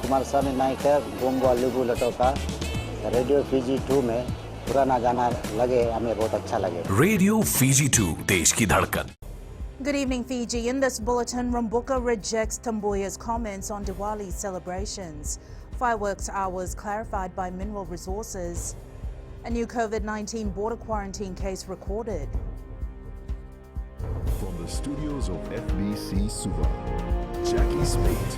कुमार स्वामी नायक गोंगो लुगु लटोका radio Fiji 2 में पुराना गाना लगे हमें बहुत अच्छा लगे। रेडियो फीजी 2 देश की धड़कन। Good evening, Fiji. In this bulletin, Rumbuka rejects Tambuya's comments on Diwali celebrations. Fireworks hours clarified by Mineral Resources. A new COVID-19 border quarantine case recorded. From the studios of FBC Suva, Jackie Spate.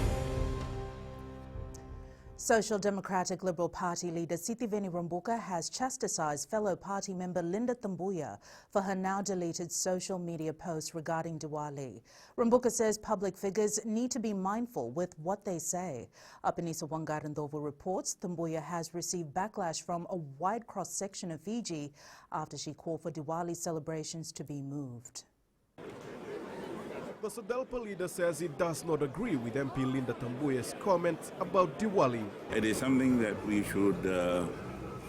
Social Democratic Liberal Party leader Sitiveni Rumbuka has chastised fellow party member Linda Tambuya for her now deleted social media post regarding Diwali. Rumbuka says public figures need to be mindful with what they say. Apanisa Wangarandovo reports Tambuya has received backlash from a wide cross-section of Fiji after she called for Diwali celebrations to be moved. The SEDELPA leader says he does not agree with MP Linda Tambuya's comments about Diwali. It is something that we should,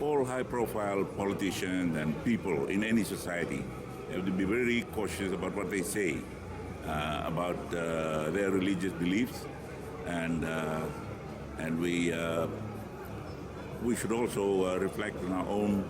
all high-profile politicians and people in any society have to be very cautious about what they say about their religious beliefs, and we should also reflect on our own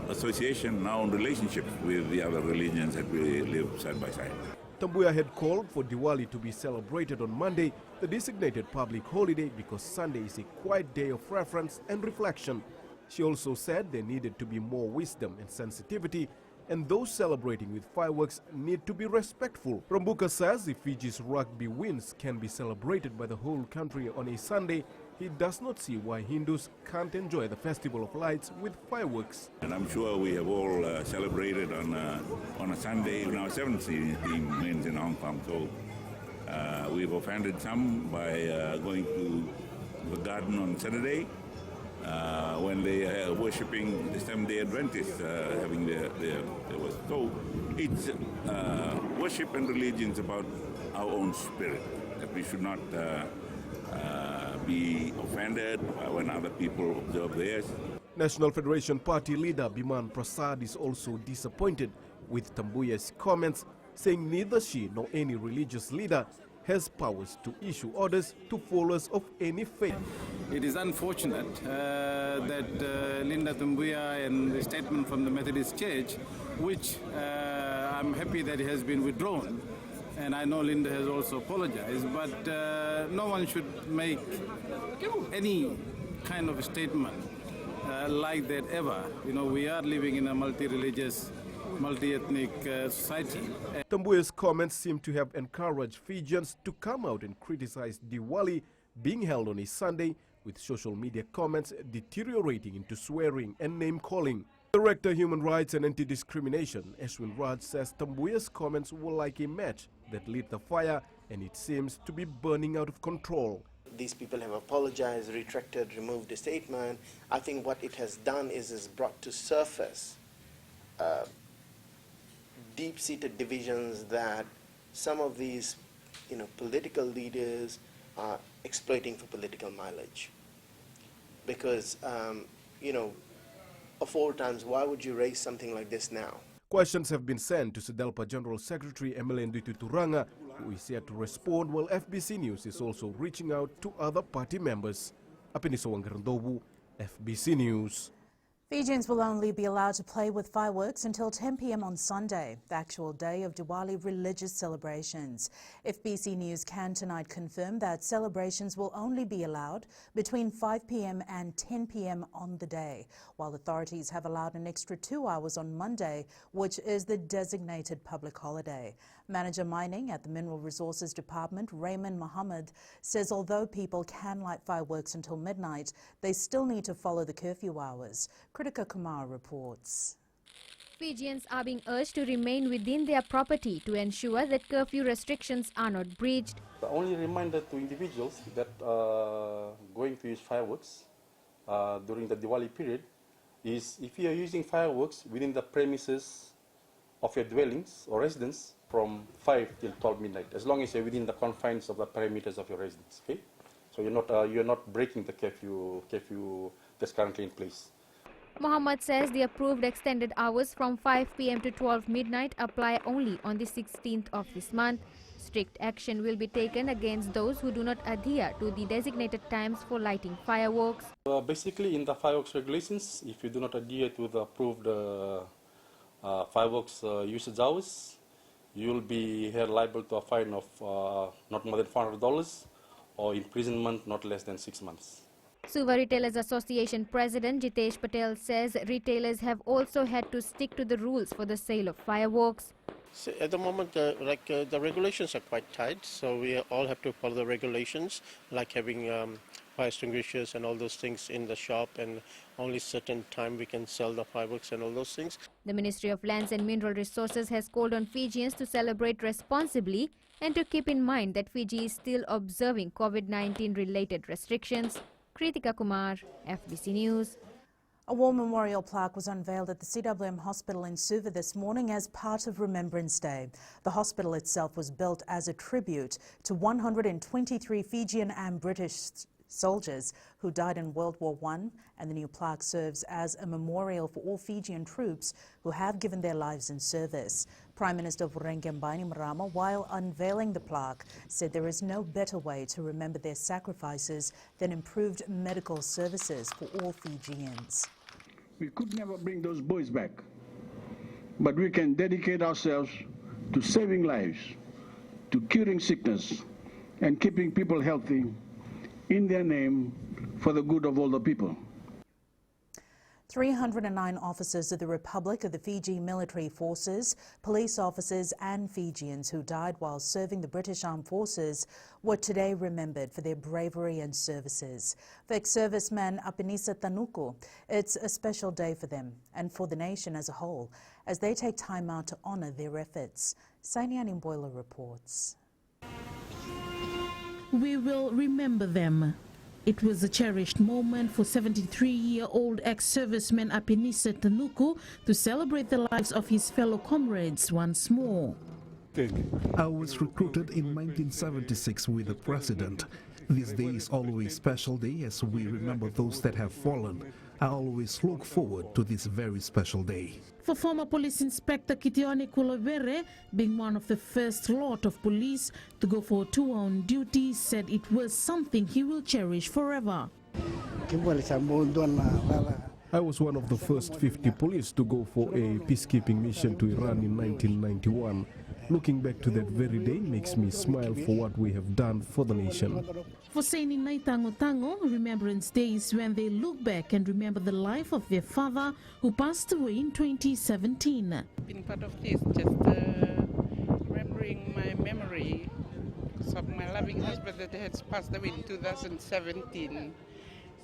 association, our own relationships with the other religions that we live side by side. Tambuya had called for Diwali to be celebrated on Monday, the designated public holiday, because Sunday is a quiet day of reverence and reflection. She also said there needed to be more wisdom and sensitivity, and those celebrating with fireworks need to be respectful. Rumbuka says if Fiji's rugby wins can be celebrated by the whole country on a Sunday, he does not see why Hindus can't enjoy the Festival of Lights with fireworks. And I'm sure we have all celebrated on a Sunday when our 7th team wins in Hong Kong. So we've offended some by going to the garden on Saturday when they are worshipping the Seventh-day Adventists, having their worship. So it's worship and religion is about our own spirit, that we should not be offended when other people observe theirs. National Federation Party leader Biman Prasad is also disappointed with Tambuya's comments, saying neither she nor any religious leader has powers to issue orders to followers of any faith. It is unfortunate that Linda Tambuya and the statement from the Methodist Church, which I'm happy that it has been withdrawn, and I know Linda has also apologized, but no one should make any kind of statement like that ever. You know, we are living in a multi-religious, multi-ethnic society. Tambuya's comments seem to have encouraged Fijians to come out and criticize Diwali being held on a Sunday, with social media comments deteriorating into swearing and name-calling. Director Human Rights and Anti-Discrimination Ashwin Raj says Tambuya's comments were like a match that lit the fire, and it seems to be burning out of control. These people have apologized, retracted, removed the statement. I think what it has done is brought to surface deep-seated divisions that some of these, political leaders are exploiting for political mileage. Because, of all times, why would you raise something like this now? Questions have been sent to SEDELPA General Secretary Emelendu Tuturanga, who is yet to respond, while FBC News is also reaching out to other party members. Apiniso Wangarandobu, FBC News. Fijians will only be allowed to play with fireworks until 10 p.m. on Sunday, the actual day of Diwali religious celebrations. FBC News can tonight confirm that celebrations will only be allowed between 5 p.m. and 10 p.m. on the day, while authorities have allowed an extra 2 hours on Monday, which is the designated public holiday. Manager Mining at the Mineral Resources Department, Raymond Mohammed, says although people can light fireworks until midnight, they still need to follow the curfew hours. Kritika Kumar reports. Fijians are being urged to remain within their property to ensure that curfew restrictions are not breached. The only reminder to individuals that going to use fireworks during the Diwali period is if you are using fireworks within the premises of your dwellings or residence from 5 till 12 midnight, as long as you're within the confines of the perimeters of your residence. Okay, so you're not breaking the curfew that's currently in place. Mohammed says the approved extended hours from 5 p.m. to 12 midnight apply only on the 16th of this month. Strict action will be taken against those who do not adhere to the designated times for lighting fireworks. Basically, in the fireworks regulations, if you do not adhere to the approved fireworks usage hours, you will be held liable to a fine of not more than $400 or imprisonment not less than 6 months. Suva Retailers Association President Jitesh Patel says retailers have also had to stick to the rules for the sale of fireworks. So at the moment, the regulations are quite tight, so we all have to follow the regulations, like having fire extinguishers and all those things in the shop, and only certain time we can sell the fireworks and all those things. The Ministry of Lands and Mineral Resources has called on Fijians to celebrate responsibly and to keep in mind that Fiji is still observing COVID-19 related restrictions. Kritika Kumar, FBC News. A war memorial plaque was unveiled at the CWM Hospital in Suva this morning as part of Remembrance Day. The hospital itself was built as a tribute to 123 Fijian and British soldiers who died in World War I, and the new plaque serves as a memorial for all Fijian troops who have given their lives in service. Prime Minister Vurengembani Marama, while unveiling the plaque, said there is no better way to remember their sacrifices than improved medical services for all Fijians. We could never bring those boys back, but we can dedicate ourselves to saving lives, to curing sickness, and keeping people healthy in their name for the good of all the people. 309 officers of the Republic of the Fiji Military Forces, police officers and Fijians who died while serving the British Armed Forces were today remembered for their bravery and services. For ex-serviceman Apinisa Tanuku, it's a special day for them and for the nation as a whole as they take time out to honour their efforts. Sainian Imboila reports. We will remember them. It was a cherished moment for 73-year-old ex-serviceman Apinisa Tanuku to celebrate the lives of his fellow comrades once more. I was recruited in 1976 with the president. This day is always a special day as we remember those that have fallen. I always look forward to this very special day. For former Police Inspector Kitione Kulovere, being one of the first lot of police to go for a tour on duty, said it was something he will cherish forever. I was one of the first 50 police to go for a peacekeeping mission to Iran in 1991. Looking back to that very day makes me smile for what we have done for the nation. For Saini Tango, Remembrance Day is when they look back and remember the life of their father who passed away in 2017. Being part of this, just remembering my memory of my loving husband that has passed away in 2017.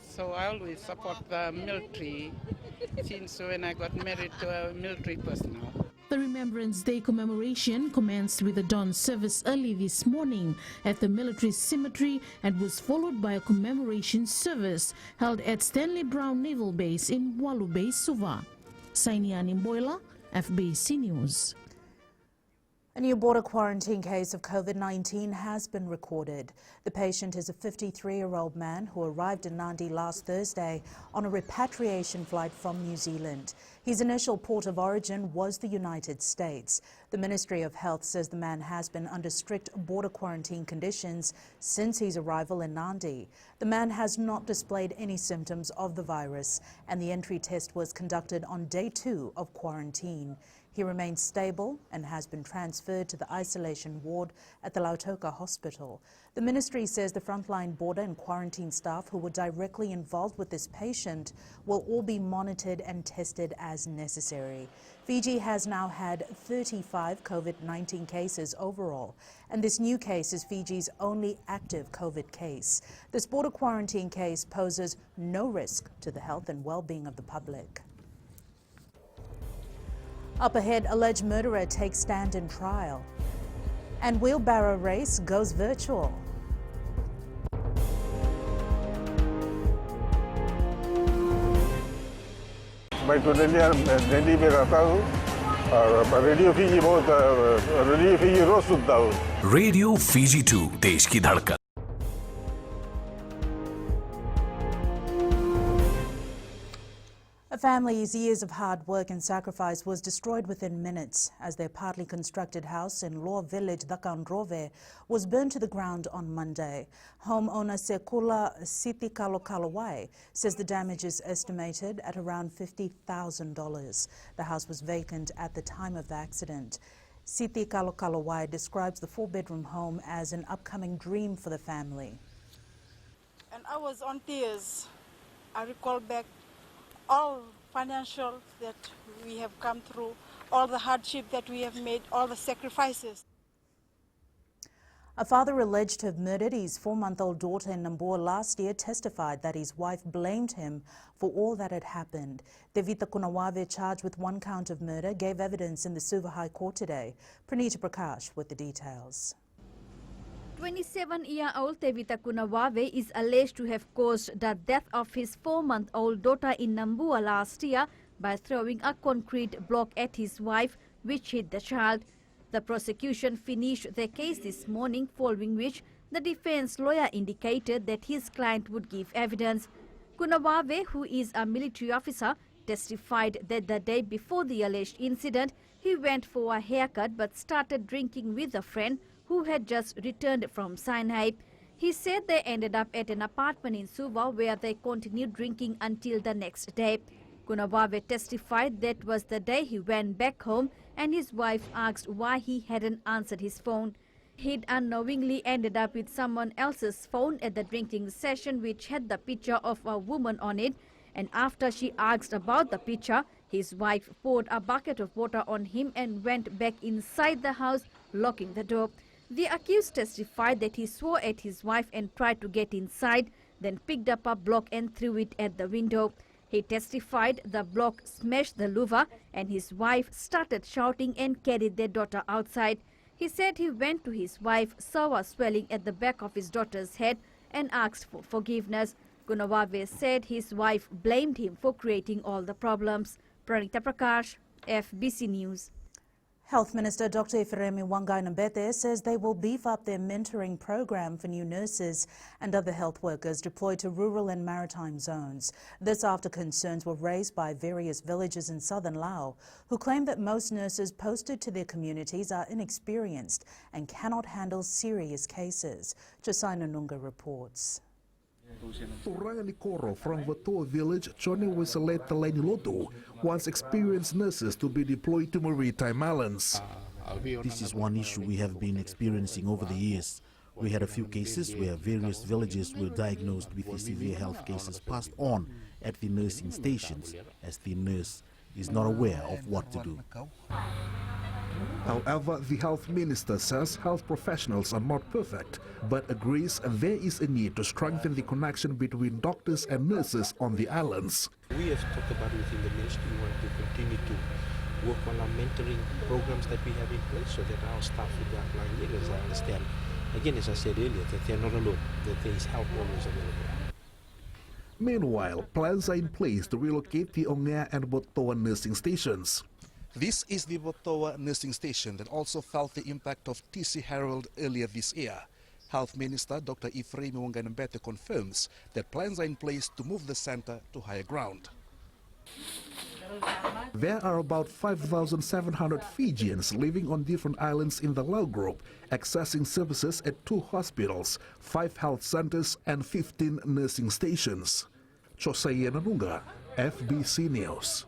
So I always support the military since when I got married to a military personnel. The Remembrance Day commemoration commenced with a dawn service early this morning at the military cemetery and was followed by a commemoration service held at Stanley Brown Naval Base in Walu Bay, Suva. Sainian Imboila, FBC News. A new border quarantine case of COVID-19 has been recorded. The patient is a 53-year-old man who arrived in Nandi last Thursday on a repatriation flight from New Zealand. His initial port of origin was the United States. The Ministry of Health says the man has been under strict border quarantine conditions since his arrival in Nandi. The man has not displayed any symptoms of the virus, and the entry test was conducted on day 2 of quarantine. He remains stable and has been transferred to the isolation ward at the Lautoka Hospital. The ministry says the frontline border and quarantine staff who were directly involved with this patient will all be monitored and tested as necessary. Fiji has now had 35 COVID-19 cases overall, and this new case is Fiji's only active COVID case. This border quarantine case poses no risk to the health and well-being of the public. Up ahead, alleged murderer takes stand in trial. And wheelbarrow race goes virtual. Baik tu dia jadi mereka tahu radio Fiji बहुत radio Fiji रोज सुनता हूँ. Radio Fiji 2 देश की धड़कन. A family's years of hard work and sacrifice was destroyed within minutes as their partly constructed house in Loa village, Dakanrove, was burned to the ground on Monday. Homeowner Sekula Siti Kalokalawai says the damage is estimated at around $50,000. The house was vacant at the time of the accident. Siti Kalokalawai describes the four-bedroom home as an upcoming dream for the family. And I was on tears. I recall back all financial that we have come through, all the hardship that we have made, all the sacrifices. A father alleged to have murdered his 4-month-old daughter in Nambour last year testified that his wife blamed him for all that had happened. Devita Kunawave, charged with 1 count of murder, gave evidence in the Suva High Court today. Pranita Prakash with the details. 27-year-old Devita Kunawave is alleged to have caused the death of his 4-month-old daughter in Nambour last year by throwing a concrete block at his wife, which hit the child. The prosecution finished their case this morning, following which the defense lawyer indicated that his client would give evidence. Kunawave, who is a military officer, testified that the day before the alleged incident, he went for a haircut but started drinking with a friend who had just returned from Sinai. He said they ended up at an apartment in Suva where they continued drinking until the next day. Kunawave testified that was the day he went back home and his wife asked why he hadn't answered his phone. He'd unknowingly ended up with someone else's phone at the drinking session, which had the picture of a woman on it, and after she asked about the picture, his wife poured a bucket of water on him and went back inside the house, locking the door. The accused testified that he swore at his wife and tried to get inside, then picked up a block and threw it at the window. He testified the block smashed the louver and his wife started shouting and carried their daughter outside. He said he went to his wife, saw a swelling at the back of his daughter's head and asked for forgiveness. Kunawave said his wife blamed him for creating all the problems. Pranita Prakash, FBC News. Health Minister Dr. Ifiremi Wangai-Nambete says they will beef up their mentoring program for new nurses and other health workers deployed to rural and maritime zones. This after concerns were raised by various villages in southern Laos who claim that most nurses posted to their communities are inexperienced and cannot handle serious cases. Josina Nunga reports. Toranga Nikoro from Vatoa village, Chone Wisaleta Lainiloto wants experienced nurses to be deployed to maritime islands. This is one issue we have been experiencing over the years. We had a few cases where various villages were diagnosed with severe health cases passed on at the nursing stations, as the nurse is not aware of what to do. However, the health minister says health professionals are not perfect, but agrees there is a need to strengthen the connection between doctors and nurses on the islands. We have talked about within the ministry, we want to continue to work on our mentoring programs that we have in place so that our staff in the outlying areas understand, again, as I said earlier, that they are not alone, that there is help always available. Meanwhile, plans are in place to relocate the Ongea and Botoa nursing stations. This is the Botoa nursing station that also felt the impact of TC Herald earlier this year. Health Minister Dr. Ifiremi Wangai-Nambete confirms that plans are in place to move the center to higher ground. There are about 5,700 Fijians living on different islands in the Lao group, accessing services at 2 hospitals, 5 health centers and 15 nursing stations. Josina Nunga, FBC News.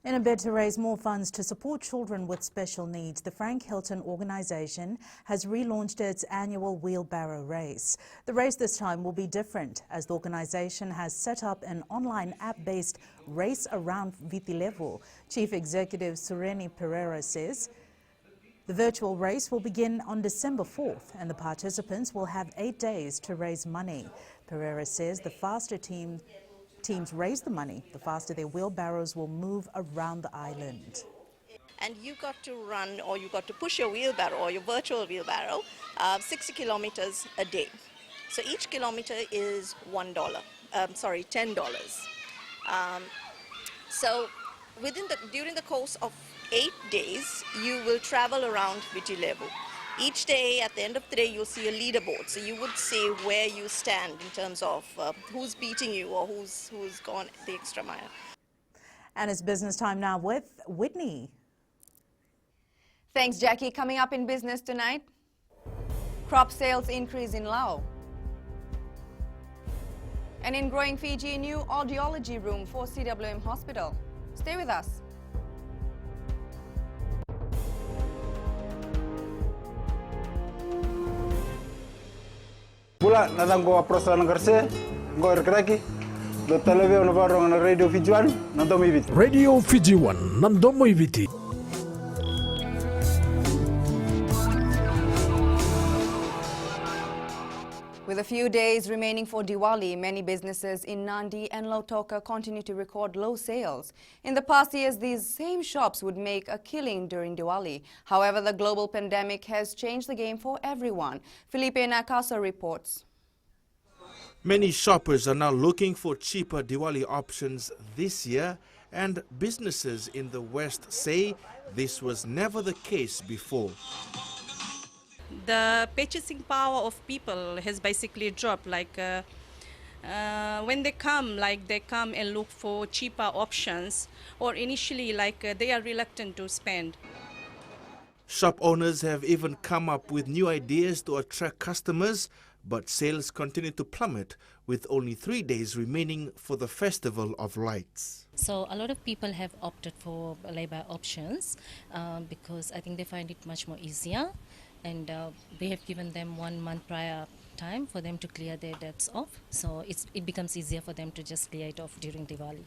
In a bid to raise more funds to support children with special needs, the Frank Hilton organization has relaunched its annual wheelbarrow race. The race this time will be different, as the organization has set up an online app-based race around Vitilevu. Chief Executive Sureni Pereira says the virtual race will begin on December 4th and the participants will have 8 days to raise money. Pereira says the faster teams raise the money, the faster their wheelbarrows will move around the island. And you got to run, or you got to push your wheelbarrow or your virtual wheelbarrow 60 kilometers a day. So each kilometer is $10. So during the course of 8 days, you will travel around Vitilevu. Each day, at the end of the day, you'll see a leaderboard. So you would see where you stand in terms of who's beating you or who's gone the extra mile. And it's business time now with Whitney. Thanks, Jackie. Coming up in business tonight, crop sales increase in Laos. And in growing Fiji, new audiology room for CWM Hospital. Stay with us. Pula natang ko aprosa ng karse, ko erkraki, do televizyon na barong na Radio Fiji 1, nandomo ibiti. Radio Fiji 1, nandomo ibiti. With a few days remaining for Diwali, many businesses in Nandi and Lautoka continue to record low sales. In the past years, these same shops would make a killing during Diwali. However, the global pandemic has changed the game for everyone. Felipe Nakaso reports. Many shoppers are now looking for cheaper Diwali options this year, and businesses in the West say this was never the case before. The purchasing power of people has basically dropped. Like when they come and look for cheaper options, or initially they are reluctant to spend. Shop owners have even come up with new ideas to attract customers, but sales continue to plummet with only 3 days remaining for the Festival of Lights. So a lot of people have opted for lay-by options because I think they find it much more easier. And we have given them 1 month prior time for them to clear their debts off. So it becomes easier for them to just clear it off during Diwali.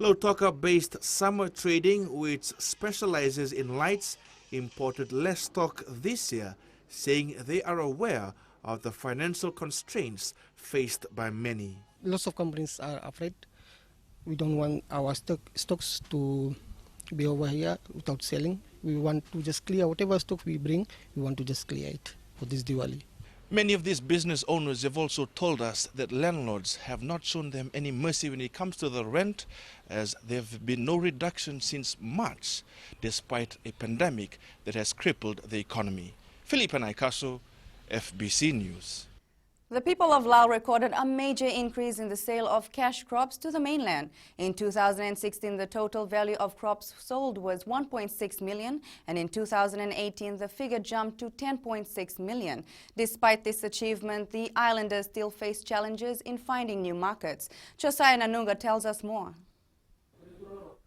Lautoka-based Summer Trading, which specializes in lights, imported less stock this year, saying they are aware of the financial constraints faced by many. Lots of companies are afraid. We don't want our stocks to be over here without selling. We want to just clear whatever stock we bring, we want to just clear it for this Diwali. Many of these business owners have also told us that landlords have not shown them any mercy when it comes to the rent, as there have been no reduction since March, despite a pandemic that has crippled the economy. Felipe Naikaso, FBC News. The people of Laos recorded a major increase in the sale of cash crops to the mainland. In 2016, the total value of crops sold was 1.6 million, and in 2018, the figure jumped to 10.6 million. Despite this achievement, the islanders still face challenges in finding new markets. Josiah Nanunga tells us more.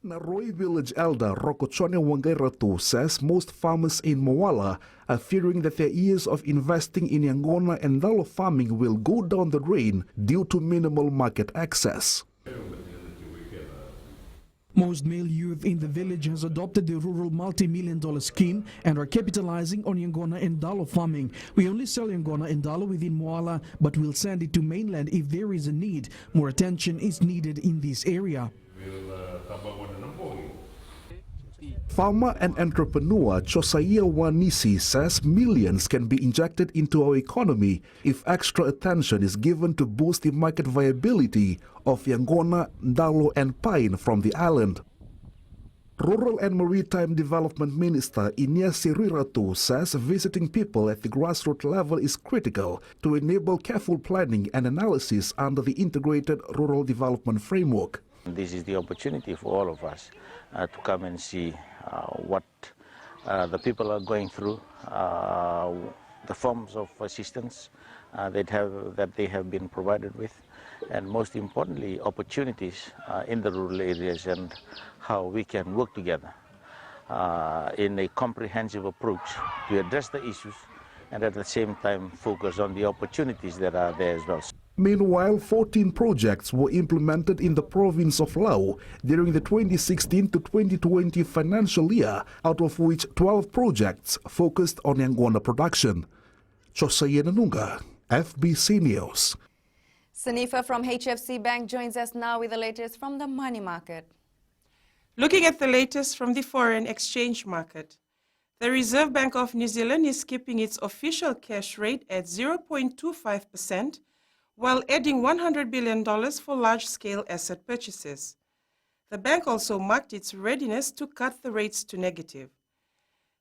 Naroi village elder Rokochone Wangairatu says most farmers in Moala are fearing that their years of investing in Yangona and Dalo farming will go down the drain due to minimal market access. Most male youth in the village has adopted the rural multi-million-dollar scheme and are capitalizing on Yangona and Dalo farming. We only sell Yangona and Dalo within Moala, but we'll send it to mainland if there is a need. More attention is needed in this area. Farmer and entrepreneur Josiah Wanisi says millions can be injected into our economy if extra attention is given to boost the market viability of Yangona, Dalo and pine from the island. Rural and Maritime Development Minister Inyasi Riratu says visiting people at the grassroots level is critical to enable careful planning and analysis under the Integrated Rural Development Framework. This is the opportunity for all of us to come and see what the people are going through, the forms of assistance that they have been provided with, and most importantly, opportunities in the rural areas and how we can work together in a comprehensive approach to address the issues and at the same time focus on the opportunities that are there as well. Meanwhile, 14 projects were implemented in the province of Laos during the 2016 to 2020 financial year, out of which 12 projects focused on Yangona production. Josiah Nanunga, FBC News. Sanifa from HFC Bank joins us now with the latest from the money market. Looking at the latest from the foreign exchange market, the Reserve Bank of New Zealand is keeping its official cash rate at 0.25%, while adding $100 billion for large-scale asset purchases. The bank also marked its readiness to cut the rates to negative.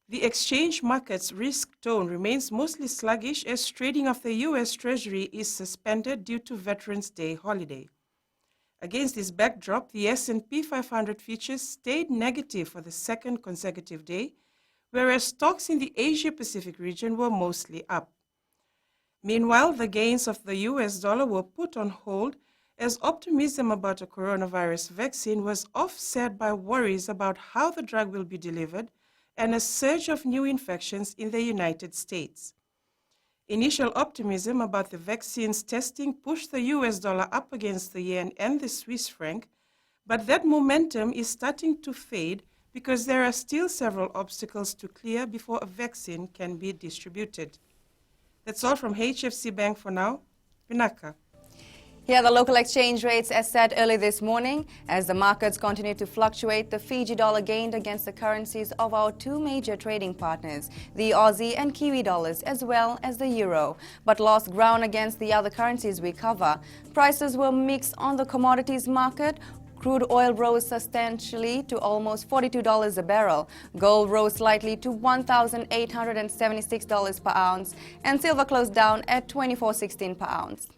The exchange market's risk tone remains mostly sluggish as trading of the U.S. Treasury is suspended due to Veterans Day holiday. Against this backdrop, the S&P 500 futures stayed negative for the second consecutive day, whereas stocks in the Asia-Pacific region were mostly up. Meanwhile, the gains of the US dollar were put on hold as optimism about a coronavirus vaccine was offset by worries about how the drug will be delivered and a surge of new infections in the United States. Initial optimism about the vaccine's testing pushed the US dollar up against the yen and the Swiss franc, but that momentum is starting to fade because there are still several obstacles to clear before a vaccine can be distributed. That's all from HFC Bank for now. Pinaka. Here are the local exchange rates as set early this morning. As the markets continue to fluctuate, the Fiji dollar gained against the currencies of our two major trading partners, the Aussie and Kiwi dollars, as well as the euro, but lost ground against the other currencies we cover. Prices were mixed on the commodities market. Crude oil rose substantially to almost $42 a barrel. Gold rose slightly to $1,876 per ounce, and silver closed down at $24.16 per ounce.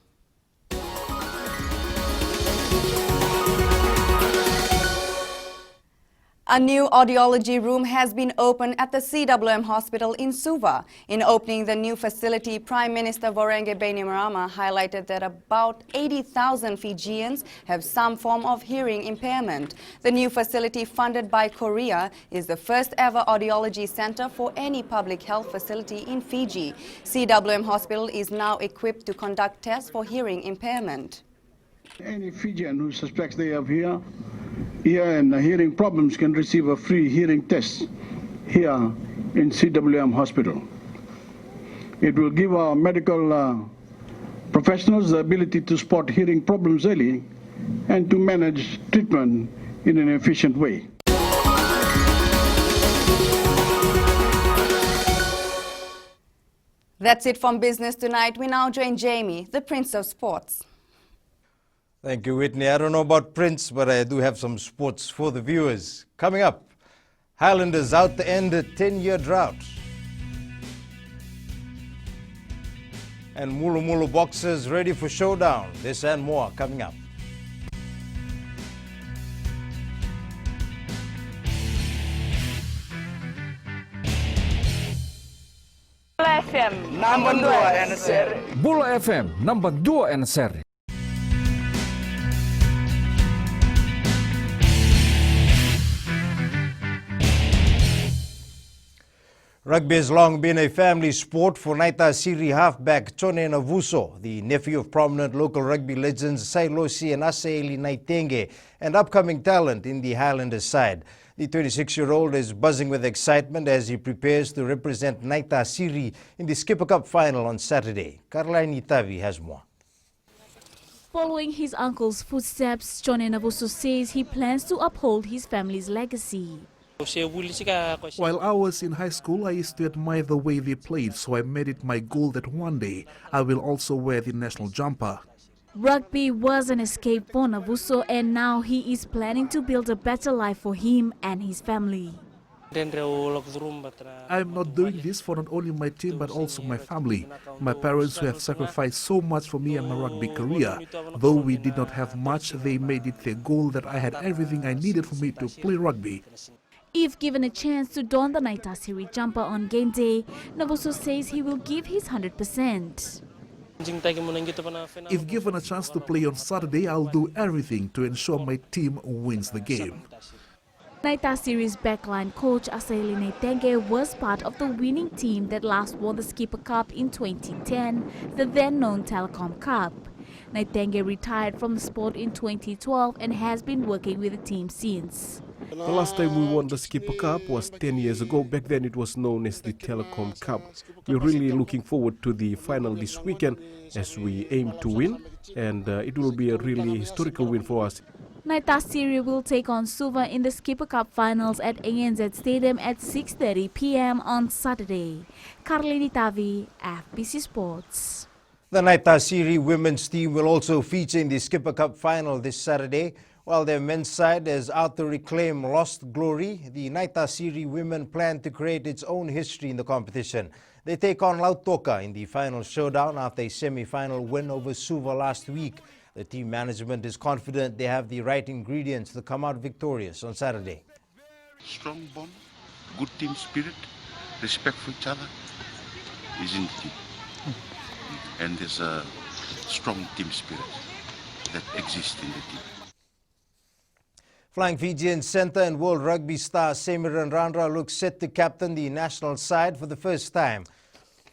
A new audiology room has been opened at the CWM Hospital in Suva. In opening the new facility, Prime Minister Voreqe Bainimarama highlighted that about 80,000 Fijians have some form of hearing impairment. The new facility, funded by Korea, is the first ever audiology center for any public health facility in Fiji. CWM Hospital is now equipped to conduct tests for hearing impairment. Any Fijian who suspects they have ear and hearing problems can receive a free hearing test here in CWM Hospital. It will give our medical professionals the ability to spot hearing problems early and to manage treatment in an efficient way. That's it from Business Tonight. We now join Jamie, the Prince of Sports. Thank you, Whitney. I don't know about Prince, but I do have some sports for the viewers. Coming up, Highlanders out to end a 10-year drought. And Mulu Mulu boxers ready for showdown. This and more coming up. Bula FM number 2 NSR. Bula FM number 2 NSR. Rugby has long been a family sport for Naita Siri halfback Chone Navuso, the nephew of prominent local rugby legends Sailosi and Asaeli Naitenge, and upcoming talent in the Highlanders side. The 26-year-old is buzzing with excitement as he prepares to represent Naita Siri in the Skipper Cup final on Saturday. Caroline Itavi has more. Following his uncle's footsteps, Chone Navuso says he plans to uphold his family's legacy. While I was in high school, I used to admire the way they played, so I made it my goal that one day I will also wear the national jumper. Rugby was an escape for Navuso, and now he is planning to build a better life for him and his family. I am not doing this for not only my team but also my family. My parents who have sacrificed so much for me and my rugby career. Though we did not have much, they made it their goal that I had everything I needed for me to play rugby. If given a chance to don the Naita Siri jumper on game day, Navuso says he will give his 100%. If given a chance to play on Saturday, I'll do everything to ensure my team wins the game. Naita Siri's backline coach Asaeli Naitenge was part of the winning team that last won the Skipper Cup in 2010, the then-known Telecom Cup. Naitenge retired from the sport in 2012 and has been working with the team since. The last time we won the Skipper Cup was 10 years ago. Back then it was known as the Telecom Cup. We're really looking forward to the final this weekend as we aim to win, and it will be a really historical win for us. Naita Siri will take on Suva in the Skipper Cup finals at ANZ Stadium at 6:30 p.m. on Saturday. Caroline Tavi, FBC Sports. The Naita Siri women's team will also feature in the Skipper Cup final this Saturday. While their men's side is out to reclaim lost glory, the Naita Siri women plan to create its own history in the competition. They take on Lautoka in the final showdown after a semi-final win over Suva last week. The team management is confident they have the right ingredients to come out victorious on Saturday. Strong bond, good team spirit, respect for each other is in the team. And there's a strong team spirit that exists in the team. Flying Fijian centre and world rugby star Semiran Randra looks set to captain the national side for the first time.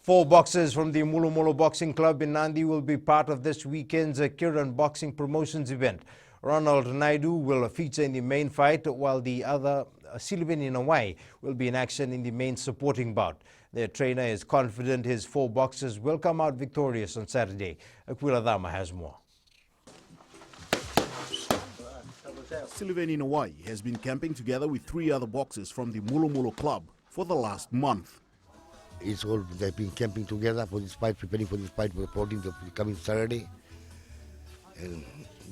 4 boxers from the Mulu Boxing Club in Nandi will be part of this weekend's Kiran Boxing Promotions event. Ronald Naidu will feature in the main fight, while the other, Silvan Inawai, will be in action in the main supporting bout. Their trainer is confident his 4 boxers will come out victorious on Saturday. Aquila Dama has more. Silvan Inawai has been camping together with 3 other boxers from the Mulu Club for the last month. They've been camping together for this fight, preparing for this fight for the 14th of the coming Saturday. And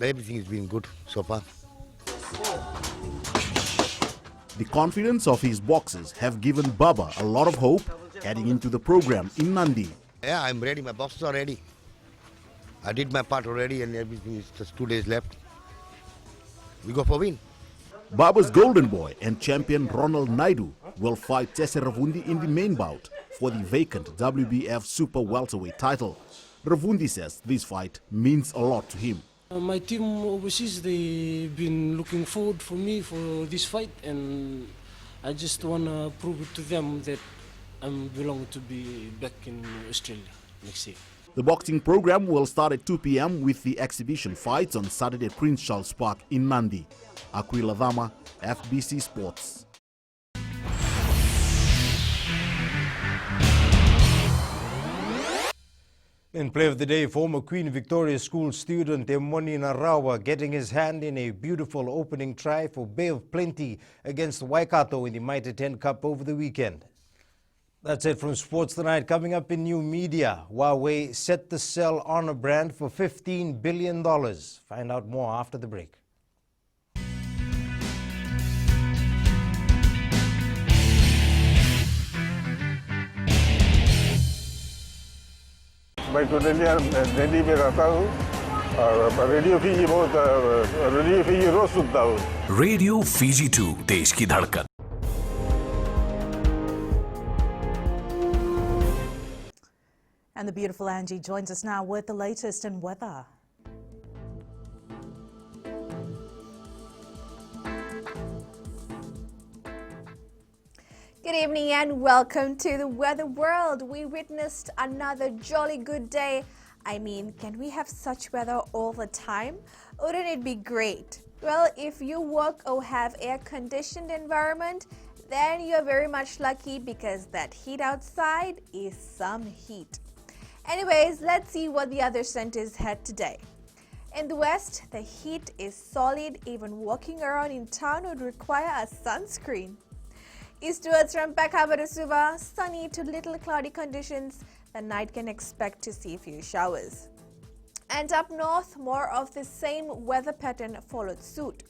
everything has been good so far. The confidence of his boxers have given Baba a lot of hope heading into the program in Nandi. Yeah, I'm ready. My boxers are ready. I did my part already and everything is just 2 days left. We go for win. Baba's golden boy and champion Ronald Naidu will fight Tese Ravundi in the main bout for the vacant WBF Super Welterweight title. Ravundi says this fight means a lot to him. My team overseas, they've been looking forward for me for this fight, and I just want to prove it to them that I belong to be back in Australia next year. The boxing program will start at 2 p.m. with the exhibition fights on Saturday at Prince Charles Park in Nandi. Aquila Dama, FBC Sports. In play of the day, former Queen Victoria School student Emoni Narawa getting his hand in a beautiful opening try for Bay of Plenty against Waikato in the Mitre 10 Cup over the weekend. That's it from Sports Tonight. Coming up in new media, Huawei set to sell Honor brand for $15 billion. Find out more after the break. Baik tu jadi mereka tahu radio Fiji बहुत radio Fiji रोज सुनता हूँ. Radio Fiji 2 देश की धड़कन. And the beautiful Angie joins us now with the latest in weather. Good evening and welcome to the weather world. We witnessed another jolly good day. I mean, can we have such weather all the time? Wouldn't it be great? Well, if you work or have air-conditioned environment, then you're very much lucky because that heat outside is some heat. Anyways, let's see what the other centers had today. In the west, the heat is solid. Even walking around in town would require a sunscreen. Eastwards from Pekaba to Suva, sunny to little cloudy conditions. The night can expect to see a few showers. And up north, more of the same weather pattern followed suit.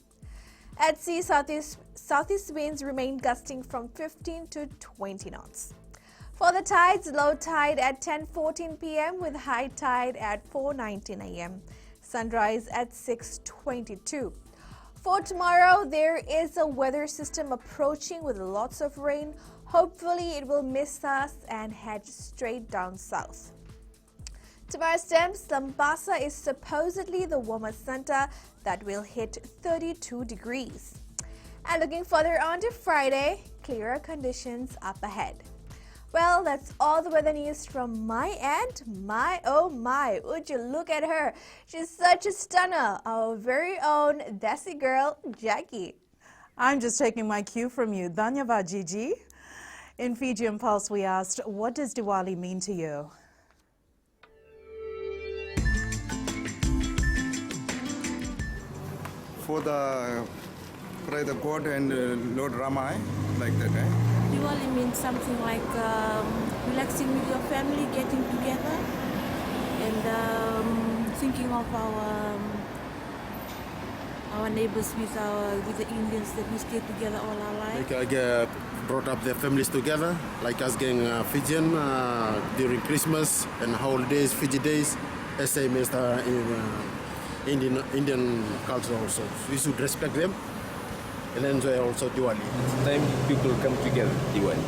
At sea, southeast winds remain gusting from 15 to 20 knots. For the tides, low tide at 10:14 p.m. with high tide at 4:19 a.m. Sunrise at 6:22. For tomorrow, there is a weather system approaching with lots of rain. Hopefully, it will miss us and head straight down south. Tomorrow's temps, Lambasa is supposedly the warmest center that will hit 32 degrees. And looking further on to Friday, clearer conditions up ahead. Well, that's all the weather news from my end. My, oh my, would you look at her? She's such a stunner, our very own Desi girl, Jackie. I'm just taking my cue from you. Dhanyavad, Gigi. In Fijian Pulse, we asked, what does Diwali mean to you? For the pray the God and Lord Rama, like that. Diwali means something like relaxing with your family, getting together, and thinking of our neighbors with the Indians that we stay together all our life. Like brought up their families together, like us getting Fijian during Christmas and holidays, Fiji days. Same as Indian culture also. We should respect them and enjoy also Diwali. It's time people come together, Diwali.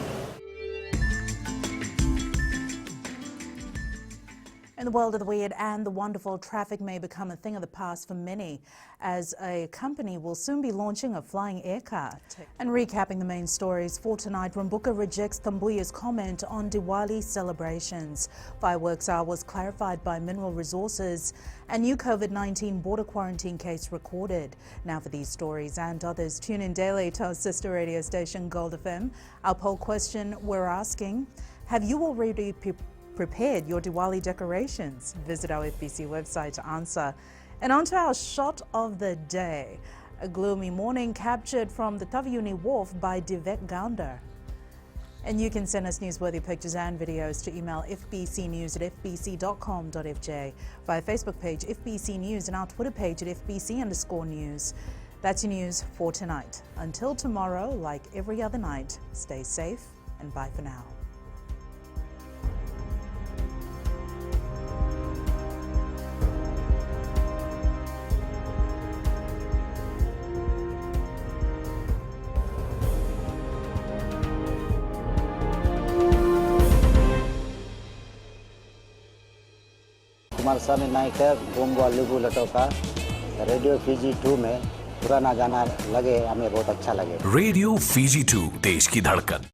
In the world of the weird and the wonderful, traffic may become a thing of the past for many, as a company will soon be launching a flying air car. And recapping the main stories for tonight, Rambuka rejects Tambuya's comment on Diwali celebrations. Fireworks hour was clarified by Mineral Resources. A new COVID-19 border quarantine case recorded. Now for these stories and others, tune in daily to our sister radio station Gold FM. Our poll question we're asking, have you already prepared your Diwali decorations? Visit our FBC website to answer. And on to our shot of the day. A gloomy morning captured from the Taviuni Wharf by Divek Gounder. And you can send us newsworthy pictures and videos to email fbcnews@fbc.com.fj, via Facebook page FBC News and our Twitter page at FBC_news. That's your news for tonight. Until tomorrow, like every other night, stay safe and bye for now. Kumar स्वामी नायक है गोंगो लिबू लटो का radio Fiji 2 में पुराना गाना लगे हमें बहुत अच्छा लगे। रेडियो फीजी 2 देश की धड़कन।